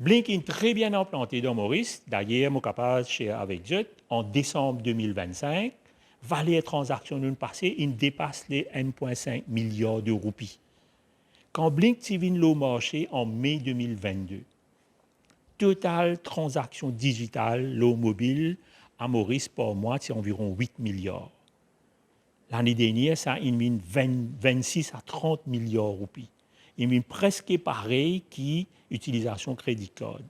Blink est très bien implanté dans Maurice. D'ailleurs, mon capable avec Jet, en décembre 2025, valeur de transaction d'une passée, il dépasse les 1,5 milliard de roupies. Quand Blink TV le marché en mai 2022, total transaction digitale, l'eau mobile à Maurice par mois, c'est environ 8 milliards. L'année dernière, ça a mis 26 à 30 milliards de roupies. Il mis presque pareil qui utilisation crédit card.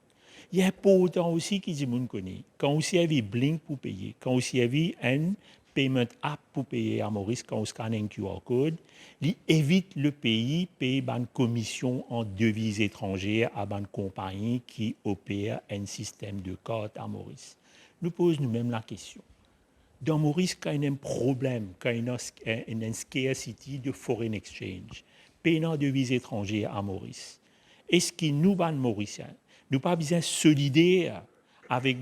Il y a pourtant aussi qui dit qu'on connaît. Quand aussi il y avait Blink pour payer, quand aussi il y avait un payment app pour payer à Maurice, quand on scanne un QR code, il évite le pays payer une commission en devises étrangères à une compagnie qui opère un système de carte à Maurice. Nous posons nous-mêmes la question. Dans Maurice, quand il y a un problème, quand il y a une scarcity de foreign exchange, payant de devises étrangères à Maurice, est-ce que nous, les Mauriciens, nous pas besoin de solidaire avec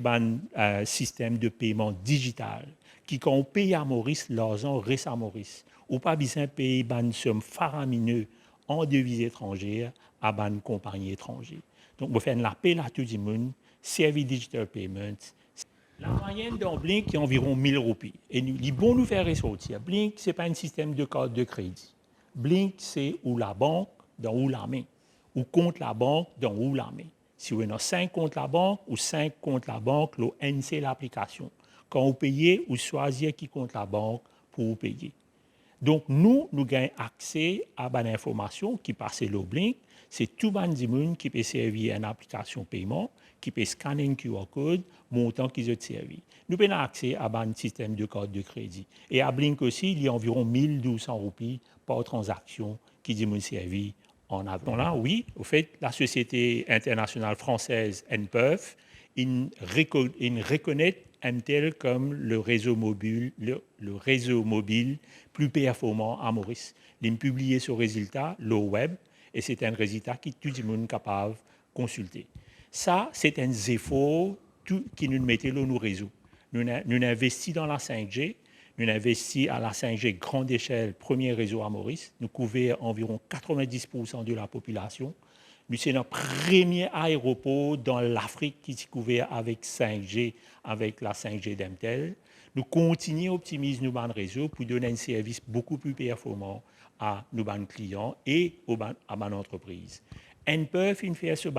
un système de paiement digital qui, quand on paye à Maurice, l'argent reste à Maurice. Ou pas besoin de payer une somme faramineux en devises étrangères à une compagnie étrangère. Donc, on fait un appel à tout le monde, service digital payment. La moyenne dans Blink est environ 1000 roupies. Et les bons nous faire ressortir. Blink, ce n'est pas un système de carte de crédit. Blink, c'est où la banque, dans où la main. Ou compte la banque, dans où la main. Si vous avez 5 comptes la banque ou 5 comptes la banque, le N, c'est l'application. Quand vous payez, vous choisissez qui compte la banque pour vous payer. Donc, nous gagnons accès à une information qui passe le Blink. C'est tout le monde qui peut servir une application paiement, qui peut scanner un QR code, montant qu'ils ont servi. Nous avons accès à un système de carte de crédit. Et à Blink aussi, il y a environ 1200 roupies par transaction qui sont servi en avant. Là, oui, au fait, la Société internationale française NPEF, il reconnaît MTEL comme le réseau mobile plus performant à Maurice. Il a publié ce résultat, le web, et c'est un résultat que tout le monde est capable de consulter. Ça, c'est un effort qui nous mettait dans nos réseaux. Nous investissons dans la 5G, nous investissons à la 5G grande échelle, premier réseau à Maurice. Nous couvrons environ 90% de la population. Nous sommes le premier aéroport dans l'Afrique qui est couvert avec 5G, avec la 5G d'Emtel. Nous continuons à optimiser nos réseaux pour donner un service beaucoup plus performant à nos clients et à nos entreprises. NPEF, il fait ce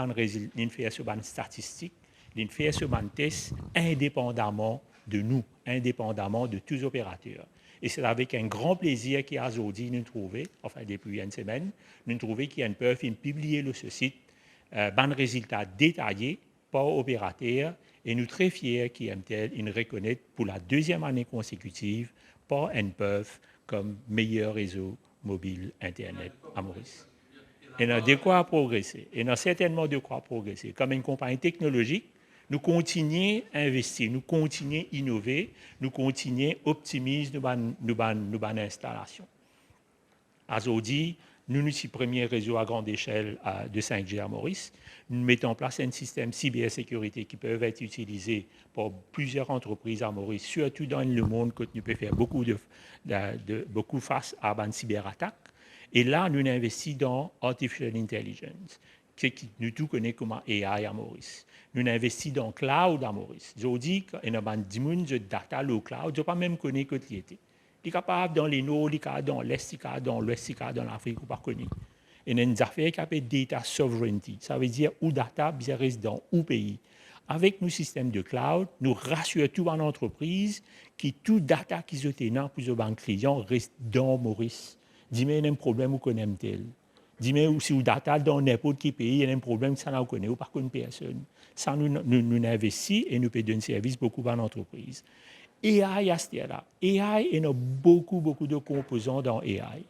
statistique, il fait ce test indépendamment de nous, indépendamment de tous les opérateurs. Et c'est avec un grand plaisir qu'aujourd'hui nous trouvons, enfin depuis une semaine, nous trouvons qu'NPEF a publié sur ce site un résultat détaillé par opérateur et nous sommes très fiers qu'MTL reconnaît pour la deuxième année consécutive par NPEF comme meilleur réseau mobile Internet à Maurice. Et nous avons de quoi progresser. Et nous avons certainement de quoi progresser. Comme une compagnie technologique, nous continuons à investir, nous continuons à innover, nous continuons à optimiser nos installations. Aujourd'hui, nous sommes le premier réseau à grande échelle de 5G à Maurice. Nous mettons en place un système cybersécurité qui peut être utilisé par plusieurs entreprises à Maurice, surtout dans le monde où nous pouvons faire beaucoup face à une cyberattaque. Et là, nous investissons dans Artificial Intelligence, ce que nous tous connaissons comme AI à Maurice. Nous investissons dans Cloud à Maurice. Aujourd'hui, il y a des gens de data au cloud, je ne sais pas même connaître que l'était. Il est capable dans les nord, il est capable dans l'est, il est capable dans l'ouest, il est capable dans l'Afrique, on ne pas connu. Il y a une affaire qui s'appelle Data Sovereignty. Ça veut dire où data bien reste dans où pays. Avec nos systèmes de cloud, nous rassurons tout en entreprise que tout data qu'ils ont dans pour les clients reste dans Maurice. Dis-moi, il y a un problème, vous connaissez tel. Dis-moi, si vous data dans n'importe quel pays, il y a un problème, ça n'a connaît, ou par contre personne. Ça, nous investissons et nous peut donner service beaucoup à l'entreprise. AI à ce là. AI, il y a beaucoup de composants dans AI.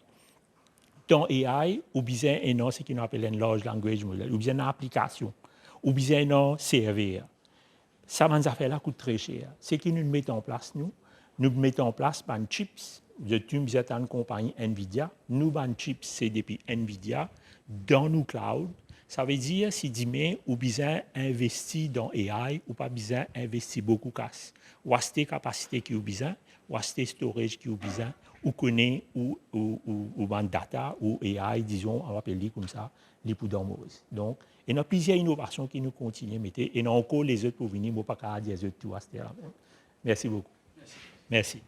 Dans AI, ou bien il y a ce qu'on appelle un large language model, ou bien une application, ou bien un serveur. Ça, va nous faire coûte très cher. Ce que nous mettons en place, nous mettons en place des chips. Vous êtes une compagnie NVIDIA. Nous, des chips, c'est depuis NVIDIA dans nos clouds. Ça veut dire si demain, ou bien investi dans AI, ou pas besoin investir beaucoup casse. Ou acheter capacité qui est besoin, ou acheter storage qui est besoin, ou connaître ou data, ou AI, disons, on va appeler comme ça, les poudres Maurice. Donc, il y a plusieurs innovations qui nous continuent à mettre, et il y a encore les autres pour venir, mais pas qu'à dire les autres tout à ce terrain. Merci beaucoup. Merci.